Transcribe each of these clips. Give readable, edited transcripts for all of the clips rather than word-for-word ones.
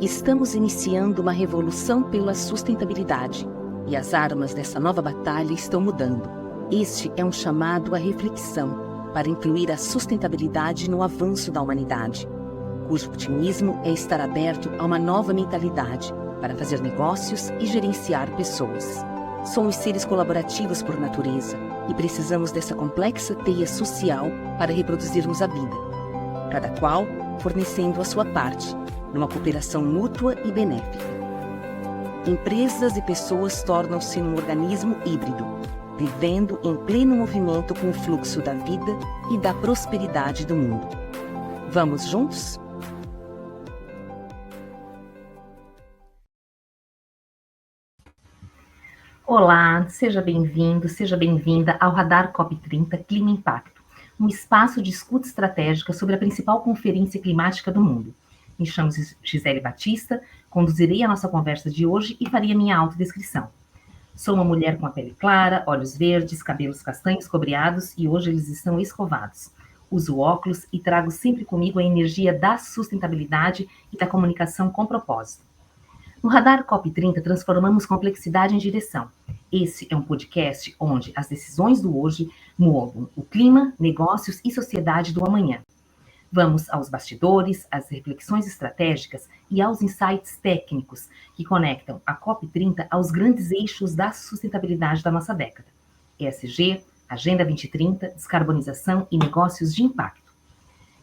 Estamos iniciando uma revolução pela sustentabilidade, e as armas dessa nova batalha estão mudando. Este é um chamado à reflexão para incluir a sustentabilidade no avanço da humanidade, cujo otimismo é estar aberto a uma nova mentalidade para fazer negócios e gerenciar pessoas. Somos seres colaborativos por natureza e precisamos dessa complexa teia social para reproduzirmos a vida, cada qual fornecendo a sua parte, numa cooperação mútua e benéfica. Empresas e pessoas tornam-se um organismo híbrido, vivendo em pleno movimento com o fluxo da vida e da prosperidade do mundo. Vamos juntos? Olá, seja bem-vindo, seja bem-vinda ao Radar COP30 Clima Impacto, um espaço de escuta estratégica sobre a principal conferência climática do mundo. Me chamo Gisele Batista, conduzirei a nossa conversa de hoje e farei a minha autodescrição. Sou uma mulher com a pele clara, olhos verdes, cabelos castanhos cobreados e hoje eles estão escovados. Uso óculos e trago sempre comigo a energia da sustentabilidade e da comunicação com propósito. No Radar COP30 transformamos complexidade em direção. Esse é um podcast onde as decisões do hoje moldam o clima, negócios e sociedade do amanhã. Vamos aos bastidores, às reflexões estratégicas e aos insights técnicos que conectam a COP30 aos grandes eixos da sustentabilidade da nossa década. ESG, Agenda 2030, descarbonização e negócios de impacto.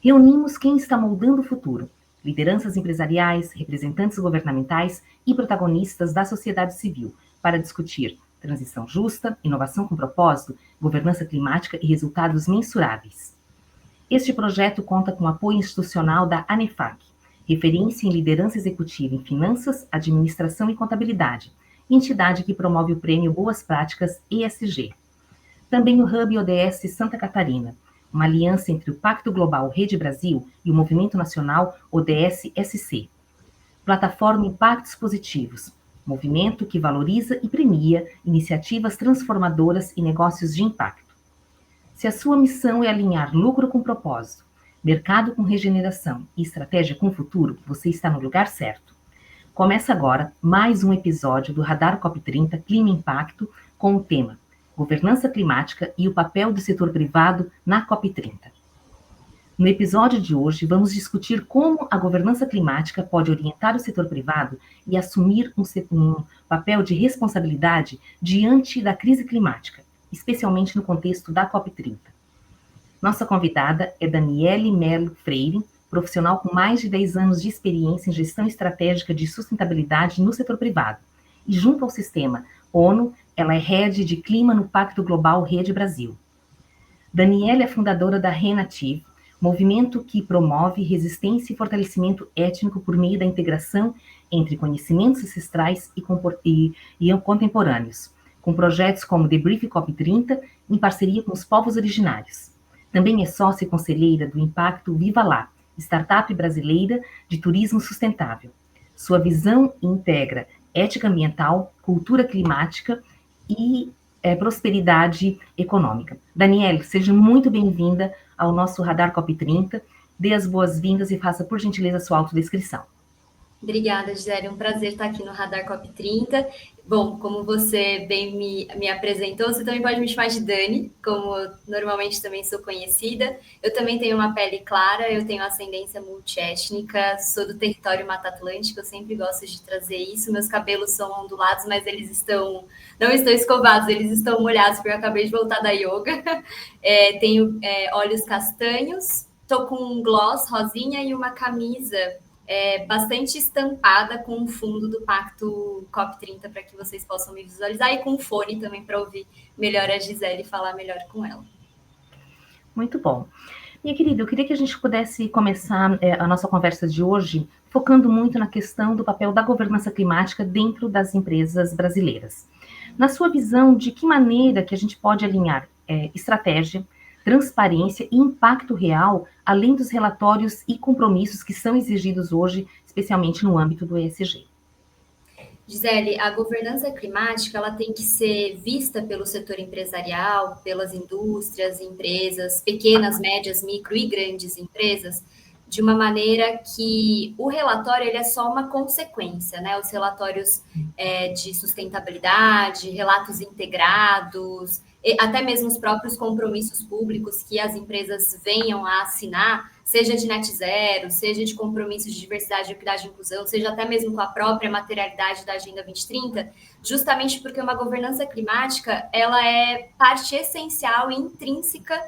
Reunimos quem está moldando o futuro, lideranças empresariais, representantes governamentais e protagonistas da sociedade civil, para discutir transição justa, inovação com propósito, governança climática e resultados mensuráveis. Este projeto conta com o apoio institucional da ANEFAC, referência em liderança executiva em finanças, administração e contabilidade, entidade que promove o prêmio Boas Práticas ESG. Também o Hub ODS Santa Catarina, uma aliança entre o Pacto Global Rede Brasil e o Movimento Nacional ODS-SC. Plataforma Impactos Positivos, movimento que valoriza e premia iniciativas transformadoras e negócios de impacto. Se a sua missão é alinhar lucro com propósito, mercado com regeneração e estratégia com futuro, você está no lugar certo. Começa agora mais um episódio do Radar COP30 Clima Impacto com o tema Governança Climática e o papel do setor privado na COP30. No episódio de hoje, vamos discutir como a governança climática pode orientar o setor privado e assumir um papel de responsabilidade diante da crise climática, especialmente no contexto da COP30. Nossa convidada é Daniele Melo Freire, profissional com mais de 10 anos de experiência em gestão estratégica de sustentabilidade no setor privado. E junto ao sistema ONU, ela é Head de Clima no Pacto Global Rede Brasil. Daniele é fundadora da Renative, movimento que promove resistência e fortalecimento étnico por meio da integração entre conhecimentos ancestrais e contemporâneos, com projetos como The Brief COP30, em parceria com os povos originários. Também é sócia e conselheira do Impacto Viva Lá, startup brasileira de turismo sustentável. Sua visão integra ética ambiental, cultura climática e prosperidade econômica. Daniele, seja muito bem-vinda ao nosso Radar COP30. Dê as boas-vindas e faça, por gentileza, a sua autodescrição. Obrigada, Gisele. É um prazer estar aqui no Radar COP30. Bom, como você bem me apresentou, você também pode me chamar de Dani, como normalmente também sou conhecida. Eu também tenho uma pele clara, eu tenho ascendência multiétnica, sou do território Mata Atlântica, eu sempre gosto de trazer isso. Meus cabelos são ondulados, mas eles não estão escovados, eles estão molhados, porque eu acabei de voltar da yoga. Tenho olhos castanhos, estou com um gloss rosinha e uma camisa bastante estampada com o fundo do Pacto COP30 para que vocês possam me visualizar e com o fone também para ouvir melhor a Gisele e falar melhor com ela. Muito bom. Minha querida, eu queria que a gente pudesse começar a nossa conversa de hoje focando muito na questão do papel da governança climática dentro das empresas brasileiras. Na sua visão, de que maneira que a gente pode alinhar estratégia, transparência e impacto real, além dos relatórios e compromissos que são exigidos hoje, especialmente no âmbito do ESG? Gisele, a governança climática ela tem que ser vista pelo setor empresarial, pelas indústrias, empresas, pequenas, médias, micro e grandes empresas, de uma maneira que o relatório ele é só uma consequência, né? Os relatórios de sustentabilidade, relatos integrados, até mesmo os próprios compromissos públicos que as empresas venham a assinar, seja de net zero, seja de compromissos de diversidade, equidade e inclusão, seja até mesmo com a própria materialidade da Agenda 2030, justamente porque uma governança climática ela é parte essencial e intrínseca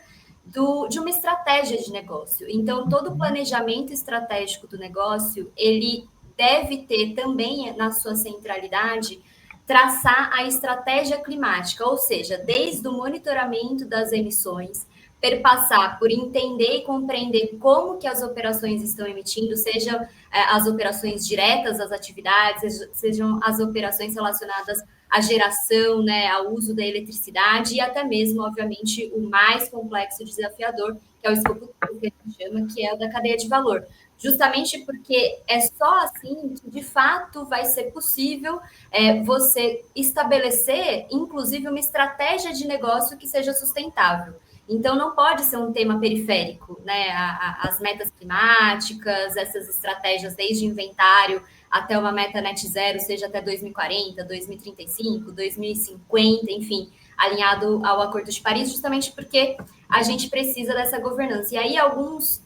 de uma estratégia de negócio. Então, todo o planejamento estratégico do negócio, ele deve ter também na sua centralidade traçar a estratégia climática, ou seja, desde o monitoramento das emissões, perpassar por entender e compreender como que as operações estão emitindo, sejam as operações diretas às atividades, sejam as operações relacionadas à geração, né, ao uso da eletricidade e até mesmo, obviamente, o mais complexo e desafiador, que é o escopo que a gente chama, que é o da cadeia de valor. Justamente porque é só assim que, de fato, vai ser possível você estabelecer, inclusive, uma estratégia de negócio que seja sustentável. Então, não pode ser um tema periférico, né? As metas climáticas, essas estratégias desde inventário até uma meta net zero, seja até 2040, 2035, 2050, enfim, alinhado ao Acordo de Paris, justamente porque a gente precisa dessa governança. E aí, alguns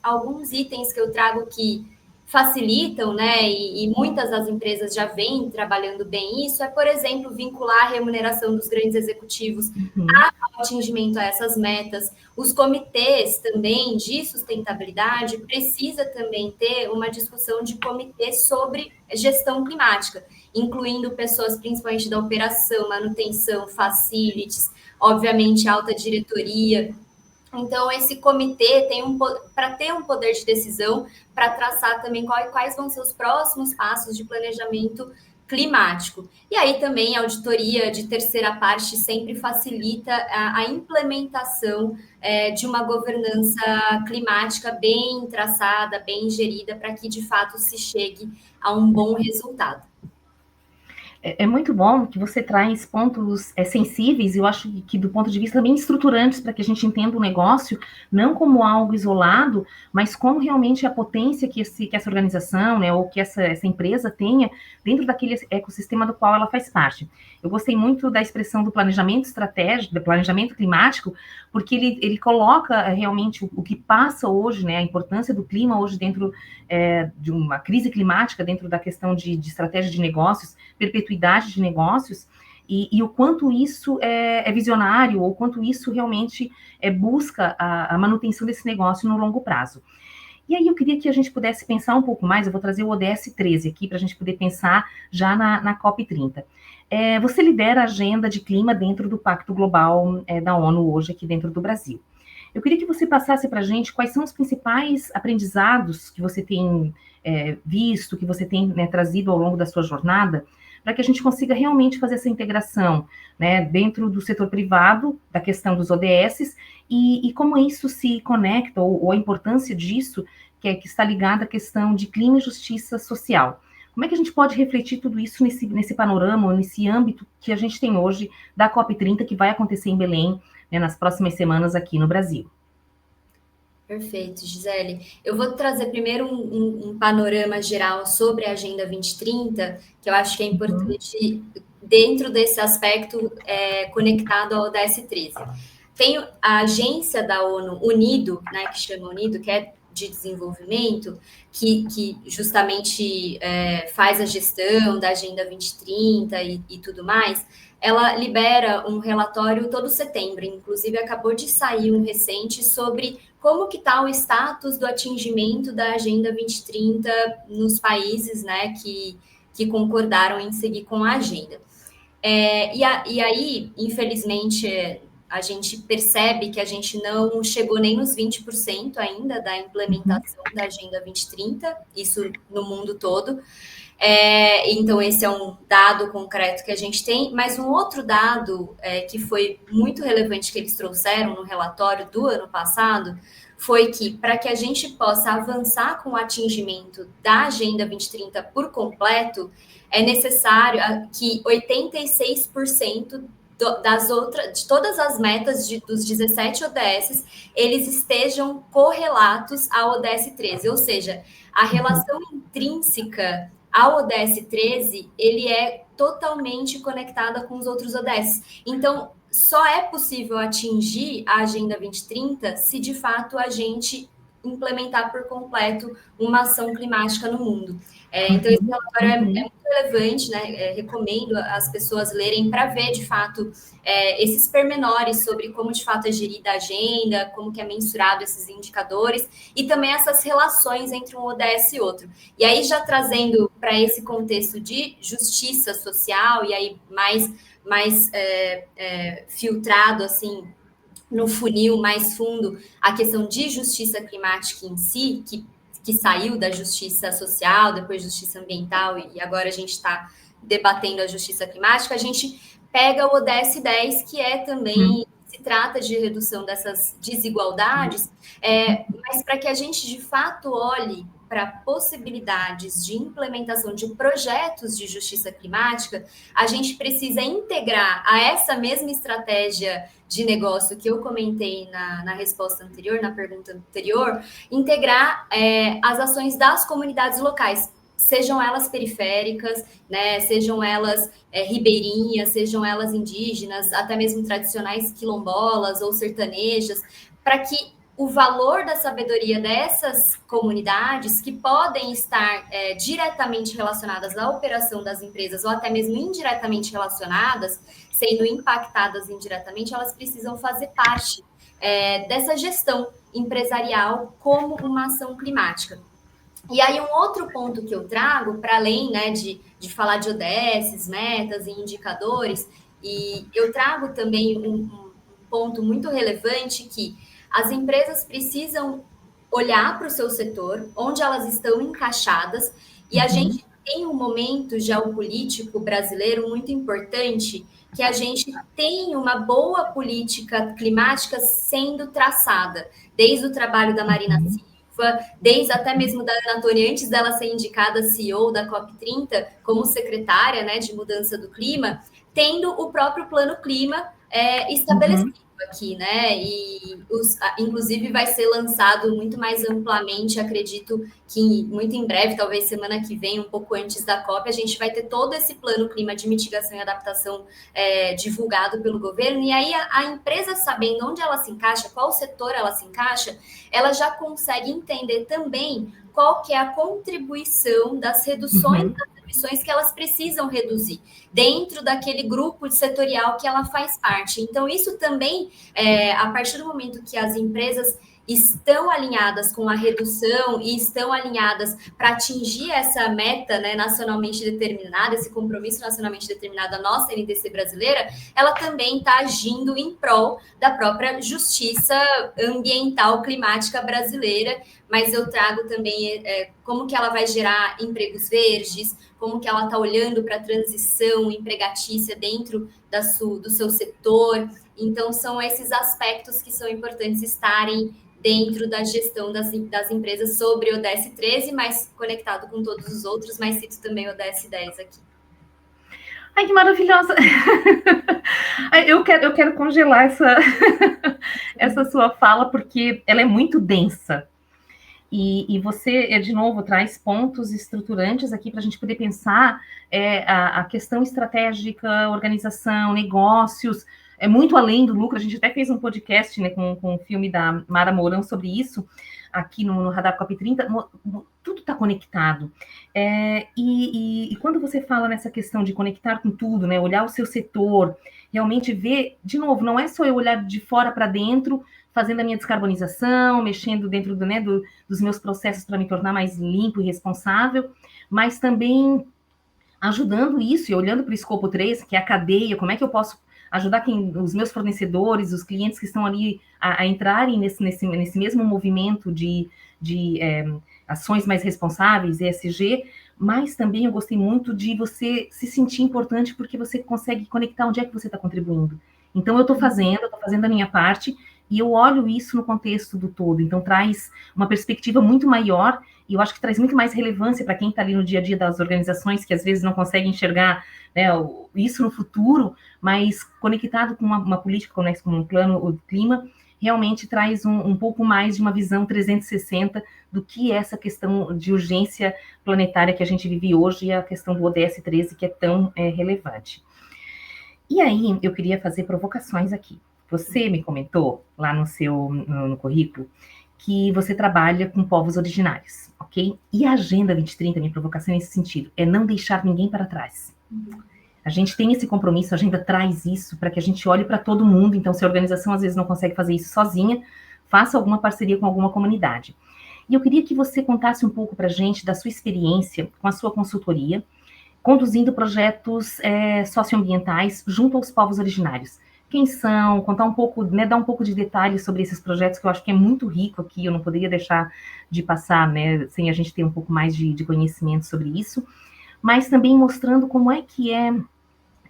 itens que eu trago que facilitam, né, e muitas das empresas já vêm trabalhando bem isso, por exemplo, vincular a remuneração dos grandes executivos ao atingimento a essas metas. Os comitês também de sustentabilidade precisa também ter uma discussão de comitê sobre gestão climática, incluindo pessoas principalmente da operação, manutenção, facilities, obviamente alta diretoria. Então, esse comitê tem para ter um poder de decisão, para traçar também quais vão ser os próximos passos de planejamento climático. E aí também a auditoria de terceira parte sempre facilita a implementação de uma governança climática bem traçada, bem gerida, para que de fato se chegue a um bom resultado. É muito bom que você traz pontos sensíveis, eu acho que do ponto de vista também estruturantes, para que a gente entenda o negócio, não como algo isolado, mas como realmente a potência que essa organização, né, ou que essa empresa tenha dentro daquele ecossistema do qual ela faz parte. Eu gostei muito da expressão do planejamento estratégico, do planejamento climático, porque ele coloca realmente o que passa hoje, né, a importância do clima hoje dentro de uma crise climática, dentro da questão de estratégia de negócios, perpetuidade de negócios, e o quanto isso é visionário, ou quanto isso realmente busca a manutenção desse negócio no longo prazo. E aí eu queria que a gente pudesse pensar um pouco mais, eu vou trazer o ODS 13 aqui, para a gente poder pensar já na COP30. Você lidera a agenda de clima dentro do Pacto Global da ONU hoje aqui dentro do Brasil. Eu queria que você passasse para a gente quais são os principais aprendizados que você tem visto, que você tem trazido ao longo da sua jornada, para que a gente consiga realmente fazer essa integração, né, dentro do setor privado, da questão dos ODS, e como isso se conecta, ou a importância disso, que está ligada à questão de clima e justiça social. Como é que a gente pode refletir tudo isso nesse panorama, ou nesse âmbito que a gente tem hoje da COP30, que vai acontecer em Belém, né, nas próximas semanas aqui no Brasil? Perfeito, Gisele. Eu vou trazer primeiro um panorama geral sobre a Agenda 2030, que eu acho que é importante dentro desse aspecto conectado ao ODS 13. Tem a agência da ONU, UNIDO, né, que chama UNIDO, que é de desenvolvimento, que justamente faz a gestão da Agenda 2030 e tudo mais. Ela libera um relatório todo setembro, inclusive acabou de sair um recente sobre como que está o status do atingimento da Agenda 2030 nos países, né, que concordaram em seguir com a agenda. E aí, infelizmente, a gente percebe que a gente não chegou nem nos 20% ainda da implementação da Agenda 2030, isso no mundo todo. Então, esse é um dado concreto que a gente tem, mas um outro dado que foi muito relevante que eles trouxeram no relatório do ano passado foi que, para que a gente possa avançar com o atingimento da Agenda 2030 por completo, é necessário que 86% de todas as metas dos 17 ODS, eles estejam correlatos ao ODS 13, ou seja, a relação intrínseca ao ODS 13, ele é totalmente conectada com os outros ODS. Então, só é possível atingir a Agenda 2030 se, de fato, a gente implementar por completo uma ação climática no mundo. Então, esse relatório é muito relevante, né? Recomendo as pessoas lerem para ver, de fato, esses pormenores sobre como, de fato, é gerida a agenda, como que é mensurado esses indicadores e também essas relações entre um ODS e outro. E aí, já trazendo para esse contexto de justiça social, e aí mais filtrado, assim, no funil mais fundo, a questão de justiça climática em si, que saiu da justiça social, depois justiça ambiental, e agora a gente está debatendo a justiça climática, a gente pega o ODS 10, que é também, se trata de redução dessas desigualdades, mas para que a gente, de fato, olhe para possibilidades de implementação de projetos de justiça climática, a gente precisa integrar a essa mesma estratégia de negócio que eu comentei na resposta anterior, na pergunta anterior, integrar as ações das comunidades locais, sejam elas periféricas, né, sejam elas ribeirinhas, sejam elas indígenas, até mesmo tradicionais quilombolas ou sertanejas, para que o valor da sabedoria dessas comunidades, que podem estar diretamente relacionadas à operação das empresas ou até mesmo indiretamente relacionadas, sendo impactadas indiretamente, elas precisam fazer parte dessa gestão empresarial como uma ação climática. E aí, um outro ponto que eu trago, para além, né, de falar de ODS, metas e indicadores, e eu trago também um ponto muito relevante que as empresas precisam olhar para o seu setor, onde elas estão encaixadas, e a gente tem um momento geopolítico brasileiro muito importante, que a gente tem uma boa política climática sendo traçada, desde o trabalho da Marina Silva, desde até mesmo da Ana Toni, antes dela ser indicada CEO da COP30 como secretária, né, de mudança do clima, tendo o próprio Plano Clima estabelecido aqui, né? E inclusive vai ser lançado muito mais amplamente, acredito que muito em breve, talvez semana que vem, um pouco antes da COP, a gente vai ter todo esse plano clima de mitigação e adaptação divulgado pelo governo, e aí a empresa, sabendo onde ela se encaixa, qual setor ela se encaixa, ela já consegue entender também qual que é a contribuição das reduções das emissões que elas precisam reduzir dentro daquele grupo setorial que ela faz parte. Então, isso também, a partir do momento que as empresas estão alinhadas com a redução e estão alinhadas para atingir essa meta, né, nacionalmente determinada, esse compromisso nacionalmente determinado da nossa NDC brasileira, ela também está agindo em prol da própria justiça ambiental climática brasileira, mas eu trago também como que ela vai gerar empregos verdes, como que ela está olhando para a transição empregatícia dentro do seu setor. Então, são esses aspectos que são importantes estarem dentro da gestão das empresas sobre o ODS 13, mas conectado com todos os outros, mas cito também o ODS 10 aqui. Ai, que maravilhosa! Eu quero congelar essa sua fala, porque ela é muito densa. E você, de novo, traz pontos estruturantes aqui para a gente poder pensar a questão estratégica, organização, negócios, muito além do lucro. A gente até fez um podcast, né, com o filme da Mara Mourão sobre isso, aqui no Radar COP30, tudo está conectado. E quando você fala nessa questão de conectar com tudo, né, olhar o seu setor, realmente ver, de novo, não é só eu olhar de fora para dentro, fazendo a minha descarbonização, mexendo dentro dos meus processos para me tornar mais limpo e responsável, mas também ajudando isso e olhando para o escopo 3, que é a cadeia, como é que eu posso ajudar os meus fornecedores, os clientes que estão ali a entrarem nesse mesmo movimento de ações mais responsáveis, ESG, mas também eu gostei muito de você se sentir importante porque você consegue conectar onde é que você está contribuindo. Então, eu estou fazendo a minha parte, e eu olho isso no contexto do todo, então traz uma perspectiva muito maior, e eu acho que traz muito mais relevância para quem está ali no dia a dia das organizações, que às vezes não consegue enxergar, né, isso no futuro, mas conectado com uma política, conectado com um plano, o clima, realmente traz um pouco mais de uma visão 360 do que é essa questão de urgência planetária que a gente vive hoje e a questão do ODS 13, que é tão relevante. E aí, eu queria fazer provocações aqui. Você me comentou lá no currículo que você trabalha com povos originários, ok? E a Agenda 2030, minha provocação nesse sentido, é não deixar ninguém para trás. A gente tem esse compromisso, a agenda traz isso para que a gente olhe para todo mundo. Então, se a organização às vezes não consegue fazer isso sozinha, faça alguma parceria com alguma comunidade. E eu queria que você contasse um pouco para a gente da sua experiência com a sua consultoria, conduzindo projetos socioambientais junto aos povos originários. Quem são, contar um pouco, né, dar um pouco de detalhes sobre esses projetos, que eu acho que é muito rico aqui, eu não poderia deixar de passar, né, sem a gente ter um pouco mais de conhecimento sobre isso, mas também mostrando como é que é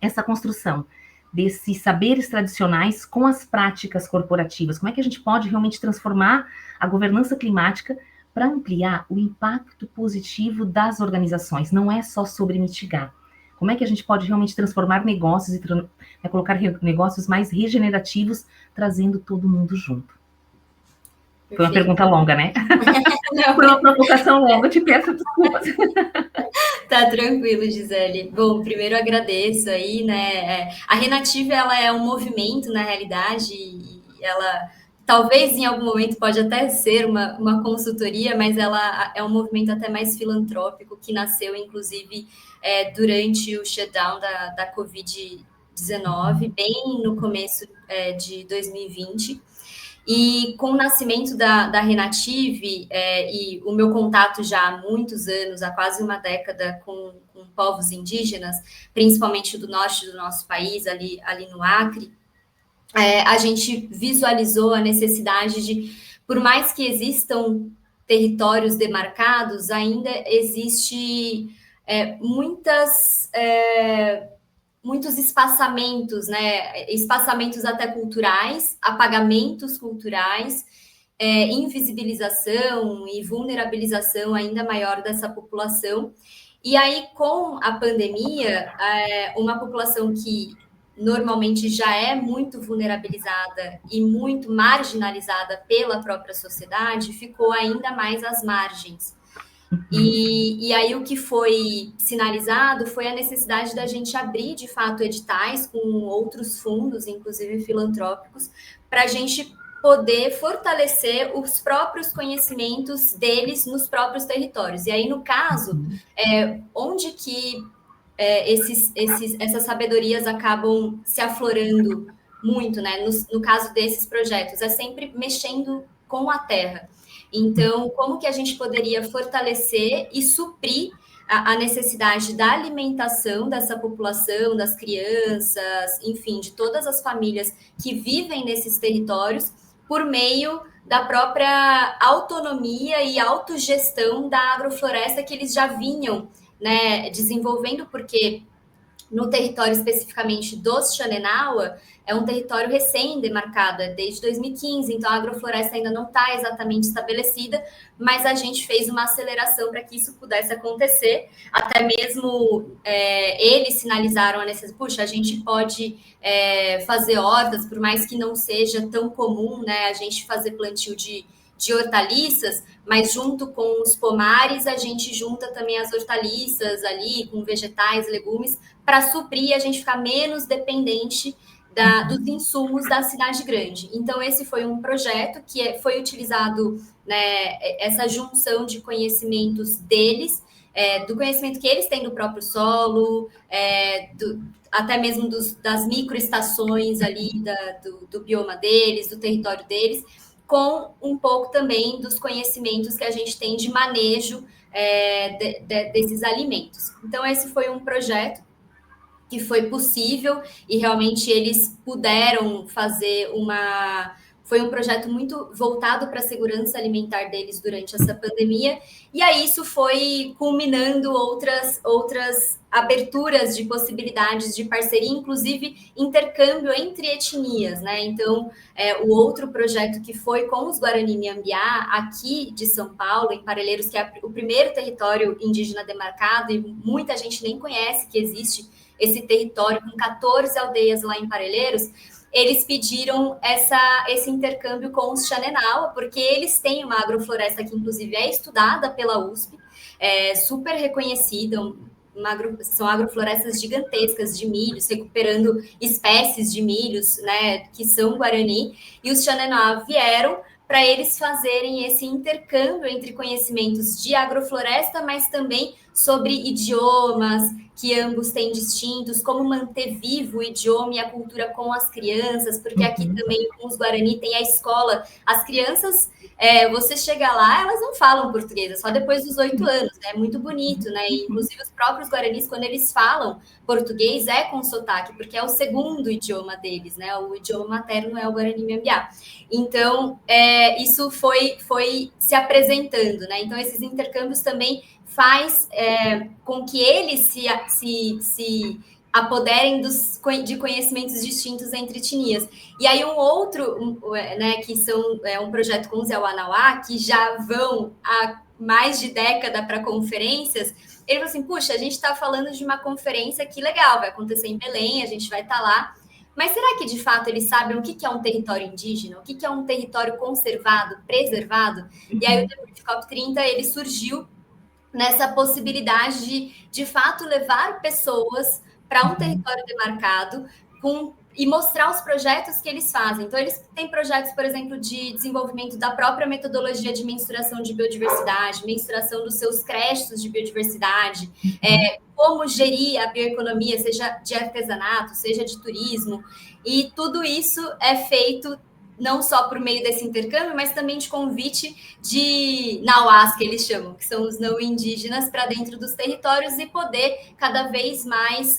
essa construção desses saberes tradicionais com as práticas corporativas, como é que a gente pode realmente transformar a governança climática para ampliar o impacto positivo das organizações, não é só sobre mitigar. Como é que a gente pode realmente transformar negócios e colocar negócios mais regenerativos, trazendo todo mundo junto? Perfeito. Foi uma pergunta longa, né? Foi uma provocação longa, eu te peço desculpas. Tá tranquilo, Gisele. Bom, primeiro agradeço aí, né? A Renativa, ela é um movimento, na realidade, e ela talvez em algum momento pode até ser uma consultoria, mas ela é um movimento até mais filantrópico, que nasceu, inclusive, durante o shutdown da Covid-19, bem no começo de 2020. E com o nascimento da Renative e o meu contato já há muitos anos, há quase uma década, com povos indígenas, principalmente do norte do nosso país, ali no Acre, a gente visualizou a necessidade de, por mais que existam territórios demarcados, ainda existe muitos espaçamentos, né? Espaçamentos até culturais, apagamentos culturais, invisibilização e vulnerabilização ainda maior dessa população. E aí, com a pandemia, uma população que normalmente já é muito vulnerabilizada e muito marginalizada pela própria sociedade, ficou ainda mais às margens. E aí o que foi sinalizado foi a necessidade da gente abrir, de fato, editais com outros fundos, inclusive filantrópicos, para a gente poder fortalecer os próprios conhecimentos deles nos próprios territórios. E aí, no caso, onde que essas sabedorias acabam se aflorando muito, né? No caso desses projetos, é sempre mexendo com a terra. Então, como que a gente poderia fortalecer e suprir a necessidade da alimentação dessa população, das crianças, enfim, de todas as famílias que vivem nesses territórios, por meio da própria autonomia e autogestão da agrofloresta que eles já vinham, né, desenvolvendo, porque no território especificamente dos Xanenaua, é um território recém-demarcado, desde 2015, então a agrofloresta ainda não está exatamente estabelecida, mas a gente fez uma aceleração para que isso pudesse acontecer, até mesmo eles sinalizaram a necessidade, puxa, a gente pode fazer hortas, por mais que não seja tão comum, né, a gente fazer plantio de hortaliças, mas junto com os pomares, a gente junta também as hortaliças ali, com vegetais, legumes, para suprir e a gente ficar menos dependente dos insumos da cidade grande. Então, esse foi um projeto que foi utilizado, né, essa junção de conhecimentos deles, do conhecimento que eles têm do próprio solo, até mesmo das microestações ali, do bioma deles, do território deles, com um pouco também dos conhecimentos que a gente tem de manejo desses alimentos. Então, esse foi um projeto que foi possível e realmente eles puderam fazer foi um projeto muito voltado para a segurança alimentar deles durante essa pandemia, e aí isso foi culminando outras aberturas de possibilidades de parceria, inclusive intercâmbio entre etnias, né? Então, o outro projeto que foi com os Guarani Miambiá, aqui de São Paulo, em Parelheiros, que é o primeiro território indígena demarcado, e muita gente nem conhece que existe esse território com 14 aldeias lá em Parelheiros. Eles pediram esse intercâmbio com os Xanenau, porque eles têm uma agrofloresta que, inclusive, é estudada pela USP, super reconhecida, são agroflorestas gigantescas de milhos, recuperando espécies de milhos, né, que são Guarani, e os Xanenau vieram para eles fazerem esse intercâmbio entre conhecimentos de agrofloresta, mas também sobre idiomas que ambos têm distintos, como manter vivo o idioma e a cultura com as crianças, porque aqui também com os Guarani tem a escola, as crianças, você chega lá, elas não falam português, é só depois dos 8 anos, né? É muito bonito, né? E, inclusive os próprios Guaranis, quando eles falam português, é com sotaque, porque é o segundo idioma deles, né? O idioma materno é o Guarani Miambiá. Então, isso foi se apresentando, né? Então, esses intercâmbios também faz com que eles se apoderem de conhecimentos distintos entre etnias. E aí um outro, né, que são um projeto com os Yawanawá, que já vão há mais de década para conferências, ele falou assim, puxa, a gente está falando de uma conferência que legal, vai acontecer em Belém, a gente vai estar lá, mas será que de fato eles sabem o que é um território indígena, o que é um território conservado, preservado? E aí o Debut COP30, ele surgiu nessa possibilidade de fato, levar pessoas para um território demarcado e mostrar os projetos que eles fazem. Então, eles têm projetos, por exemplo, de desenvolvimento da própria metodologia de mensuração de biodiversidade, mensuração dos seus créditos de biodiversidade, como gerir a bioeconomia, seja de artesanato, seja de turismo, e tudo isso é feito não só por meio desse intercâmbio, mas também de convite de nauás, que eles chamam, que são os não indígenas, para dentro dos territórios e poder cada vez mais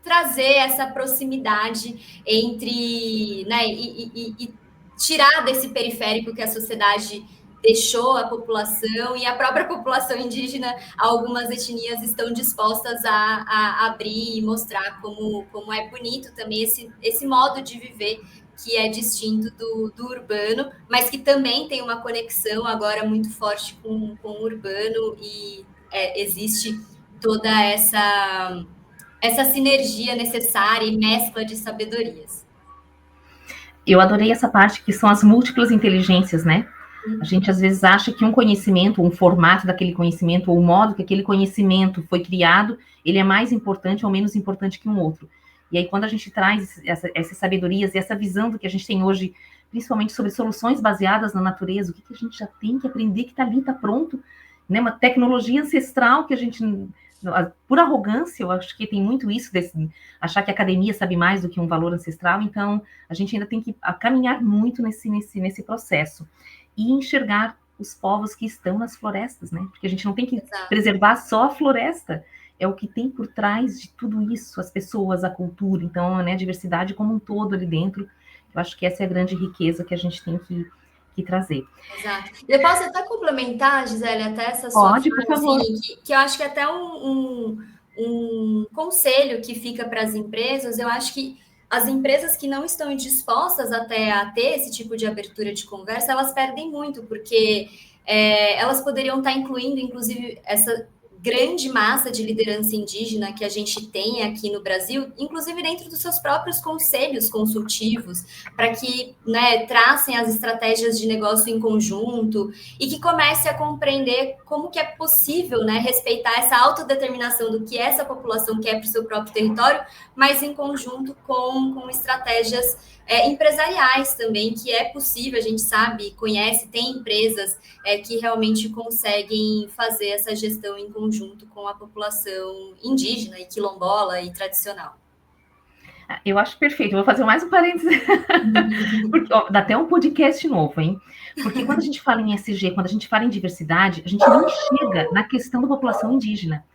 trazer essa proximidade entre, né, e tirar desse periférico que a sociedade deixou a população e a própria população indígena, algumas etnias estão dispostas a abrir e mostrar como é bonito também esse modo de viver que é distinto do urbano, mas que também tem uma conexão agora muito forte com o urbano e existe toda essa sinergia necessária e mescla de sabedorias. Eu adorei essa parte que são as múltiplas inteligências, né? A gente às vezes acha que um conhecimento, um formato daquele conhecimento, ou o modo que aquele conhecimento foi criado, ele é mais importante ou menos importante que um outro. E aí, quando a gente traz essas sabedorias e essa visão do que a gente tem hoje, principalmente sobre soluções baseadas na natureza, o que a gente já tem que aprender, que está ali, está pronto, né? Uma tecnologia ancestral que a gente, por arrogância, eu acho que tem muito isso, achar que a academia sabe mais do que um valor ancestral, então a gente ainda tem que caminhar muito nesse processo e enxergar os povos que estão nas florestas, né? Porque a gente não tem que preservar só a floresta, é o que tem por trás de tudo isso, as pessoas, a cultura, então, né, a diversidade como um todo ali dentro. Eu acho que essa é a grande riqueza que a gente tem que trazer. Exato. Eu posso até complementar, Gisele, até essa sua Pode, por favor. Assim, que eu acho que até um conselho que fica para as empresas, eu acho que as empresas que não estão dispostas até a ter esse tipo de abertura de conversa, elas perdem muito, porque elas poderiam estar incluindo, inclusive, essa grande massa de liderança indígena que a gente tem aqui no Brasil, inclusive dentro dos seus próprios conselhos consultivos, para que, né, tracem as estratégias de negócio em conjunto e que comece a compreender como que é possível, né, respeitar essa autodeterminação do que essa população quer para o seu próprio território, mas em conjunto com estratégias empresariais também, que é possível, a gente sabe, conhece, tem empresas que realmente conseguem fazer essa gestão em conjunto com a população indígena e quilombola e tradicional. Eu acho perfeito, vou fazer mais um parênteses, porque dá até um podcast novo, hein? Porque quando a gente fala em ESG, quando a gente fala em diversidade, a gente não chega na questão da população indígena.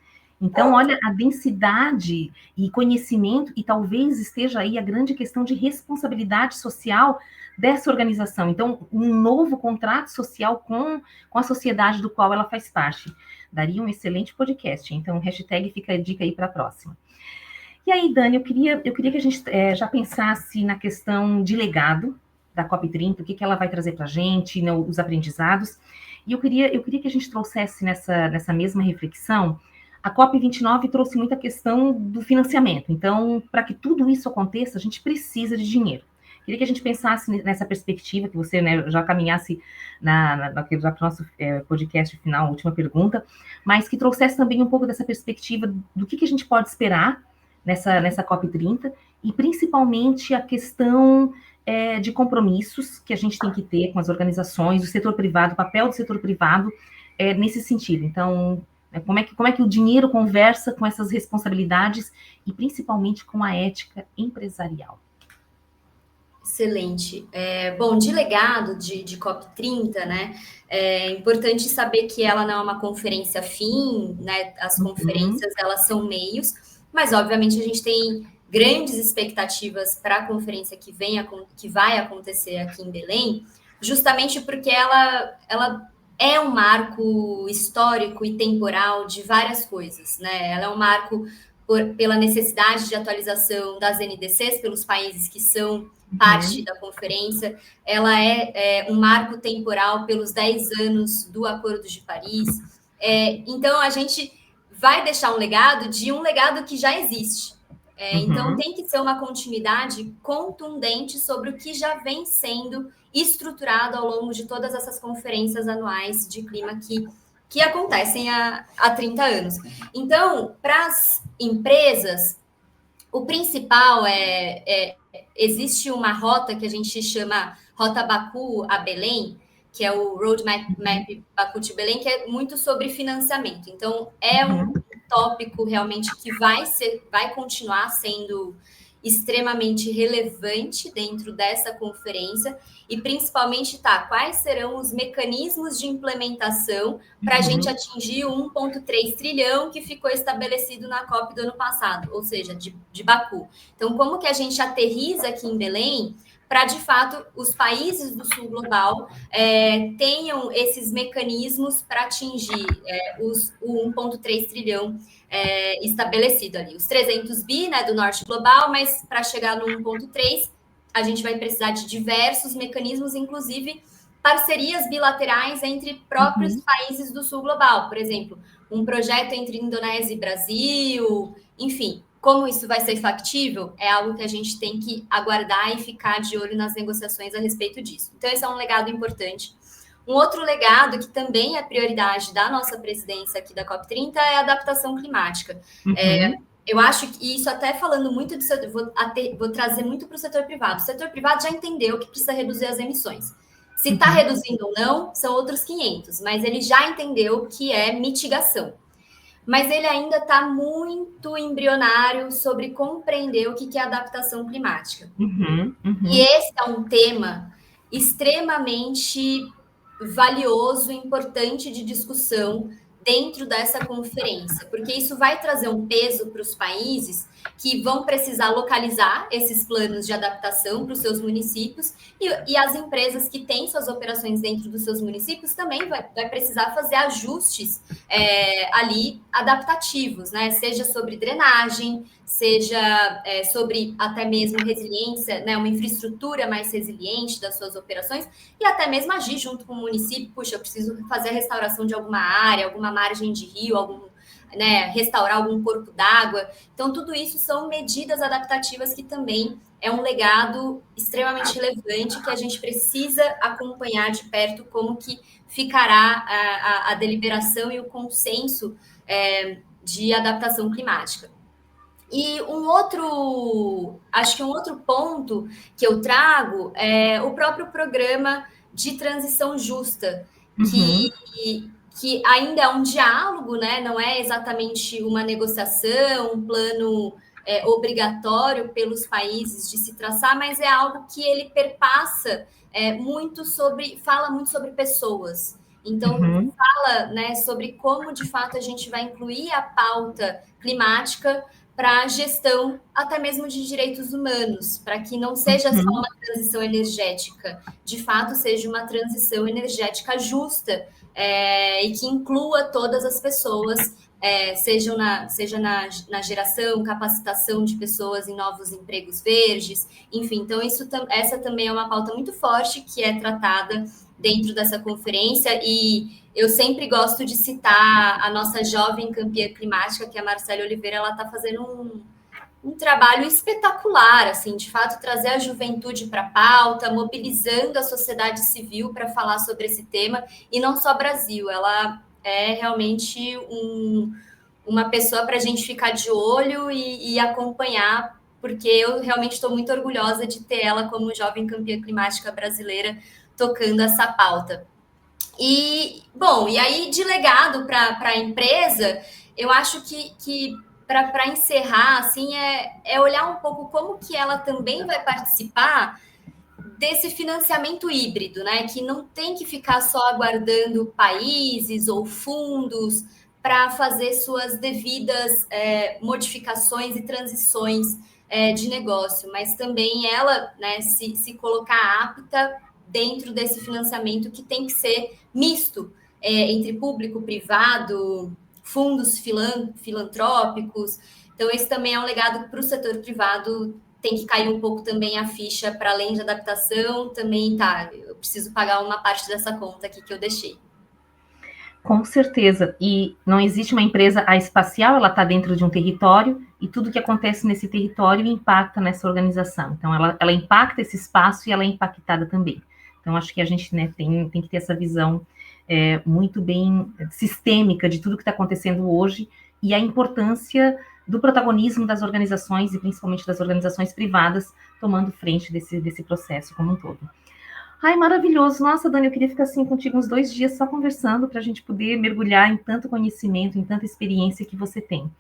Então, olha a densidade e conhecimento, e talvez esteja aí a grande questão de responsabilidade social dessa organização. Então, um novo contrato social com a sociedade do qual ela faz parte. Daria um excelente podcast. Então, hashtag fica a dica aí para a próxima. E aí, Dani, eu queria que a gente já pensasse na questão de legado da COP30, o que ela vai trazer para a gente, né, os aprendizados. E eu queria que a gente trouxesse nessa mesma reflexão. A COP29 trouxe muita questão do financiamento. Então, para que tudo isso aconteça, a gente precisa de dinheiro. Queria que a gente pensasse nessa perspectiva, que você, né, já caminhasse já para o nosso podcast final, última pergunta, mas que trouxesse também um pouco dessa perspectiva do que a gente pode esperar nessa COP30, e principalmente a questão de compromissos que a gente tem que ter com as organizações, o setor privado, o papel do setor privado nesse sentido. Então, como é que o dinheiro conversa com essas responsabilidades e principalmente com a ética empresarial? Excelente. Bom, de legado de COP30, né? É importante saber que ela não é uma conferência fim, né? As conferências, elas são meios, mas obviamente a gente tem grandes expectativas para a conferência que vai acontecer aqui em Belém, justamente porque ela é um marco histórico e temporal de várias coisas, né? Ela é um marco pela necessidade de atualização das NDCs pelos países que são parte da conferência, ela é um marco temporal pelos 10 anos do Acordo de Paris. Então, a gente vai deixar um legado que já existe. Então, tem que ser uma continuidade contundente sobre o que já vem sendo estruturado ao longo de todas essas conferências anuais de clima que acontecem há 30 anos. Então, para as empresas, o principal existe uma rota que a gente chama Rota Baku a Belém, que é o Roadmap Baku to Belém, que é muito sobre financiamento. Então, é um tópico realmente que vai continuar sendo extremamente relevante dentro dessa conferência e principalmente quais serão os mecanismos de implementação para a gente atingir o 1,3 trilhão que ficou estabelecido na COP do ano passado, ou seja, de Baku. Então, como que a gente aterriza aqui em Belém para, de fato, os países do sul global tenham esses mecanismos para atingir o 1,3 trilhão estabelecido ali. Os 300 bi, né, do norte global, mas para chegar no 1,3, a gente vai precisar de diversos mecanismos, inclusive parcerias bilaterais entre próprios países do sul global. Por exemplo, um projeto entre Indonésia e Brasil, enfim. Como isso vai ser factível é algo que a gente tem que aguardar e ficar de olho nas negociações a respeito disso. Então, esse é um legado importante. Um outro legado que também é prioridade da nossa presidência aqui da COP30 é a adaptação climática. Eu acho que isso, até falando muito do setor, vou trazer muito para o setor privado. O setor privado já entendeu que precisa reduzir as emissões. Se está reduzindo ou não, são outros 500, mas ele já entendeu que é mitigação. Mas ele ainda está muito embrionário sobre compreender o que é adaptação climática. E esse é um tema extremamente valioso e importante de discussão dentro dessa conferência, porque isso vai trazer um peso para os países que vão precisar localizar esses planos de adaptação para os seus municípios e as empresas que têm suas operações dentro dos seus municípios também vai precisar fazer ajustes ali adaptativos, né? Seja sobre drenagem, seja sobre até mesmo resiliência, né? Uma infraestrutura mais resiliente das suas operações e até mesmo agir junto com o município. Puxa, eu preciso fazer a restauração de alguma área, alguma margem de rio, restaurar algum corpo d'água. Então, tudo isso são medidas adaptativas que também é um legado extremamente relevante que a gente precisa acompanhar de perto como que ficará a deliberação e o consenso de adaptação climática. E acho que um outro ponto que eu trago é o próprio programa de transição justa, que ainda é um diálogo, né? Não é exatamente uma negociação, um plano obrigatório pelos países de se traçar, mas é algo que ele perpassa fala muito sobre pessoas. Então, fala, né, sobre como, de fato, a gente vai incluir a pauta climática para a gestão até mesmo de direitos humanos, para que não seja só uma transição energética, de fato seja uma transição energética justa, e que inclua todas as pessoas, seja na geração, capacitação de pessoas em novos empregos verdes, enfim. Então, essa também é uma pauta muito forte que é tratada dentro dessa conferência, e eu sempre gosto de citar a nossa jovem campeã climática, que é a Marcela Oliveira. Ela está fazendo um trabalho espetacular, assim, de fato, trazer a juventude para a pauta, mobilizando a sociedade civil para falar sobre esse tema, e não só Brasil. Ela é realmente uma pessoa para a gente ficar de olho e acompanhar, porque eu realmente estou muito orgulhosa de ter ela como jovem campeã climática brasileira tocando essa pauta. E, bom, e aí de legado para a empresa, eu acho que para encerrar, assim, é olhar um pouco como que ela também vai participar desse financiamento híbrido, né? Que não tem que ficar só aguardando países ou fundos para fazer suas devidas modificações e transições de negócio, mas também ela, né, se colocar apta dentro desse financiamento que tem que ser misto entre público, privado, fundos filantrópicos. Então, esse também é um legado para o setor privado. Tem que cair um pouco também a ficha, para além de adaptação, também eu preciso pagar uma parte dessa conta aqui que eu deixei. Com certeza, e não existe uma empresa espacial, ela está dentro de um território, e tudo que acontece nesse território impacta nessa organização. Então, ela impacta esse espaço e ela é impactada também. Então, acho que a gente, né, tem que ter essa visão muito bem sistêmica de tudo que está acontecendo hoje, e a importância do protagonismo das organizações, e principalmente das organizações privadas, tomando frente desse processo como um todo. Ai, maravilhoso. Nossa, Dani, eu queria ficar assim contigo uns 2 dias só conversando para a gente poder mergulhar em tanto conhecimento, em tanta experiência que você tem.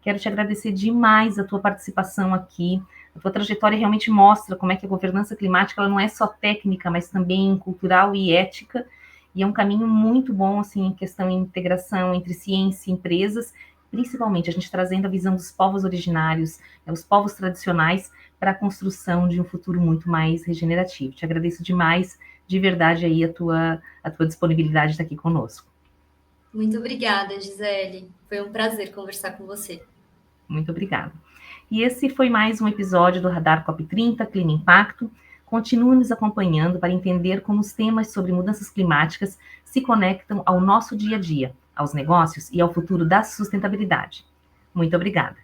Quero te agradecer demais a tua participação aqui. A tua trajetória realmente mostra como é que a governança climática ela não é só técnica, mas também cultural e ética. E é um caminho muito bom, assim, em questão de integração entre ciência e empresas, principalmente a gente trazendo a visão dos povos originários, os povos tradicionais, para a construção de um futuro muito mais regenerativo. Te agradeço demais, de verdade, aí a tua disponibilidade de estar aqui conosco. Muito obrigada, Gisele. Foi um prazer conversar com você. Muito obrigada. E esse foi mais um episódio do Radar COP30 Clima Impacto. Continue nos acompanhando para entender como os temas sobre mudanças climáticas se conectam ao nosso dia a dia, aos negócios e ao futuro da sustentabilidade. Muito obrigada.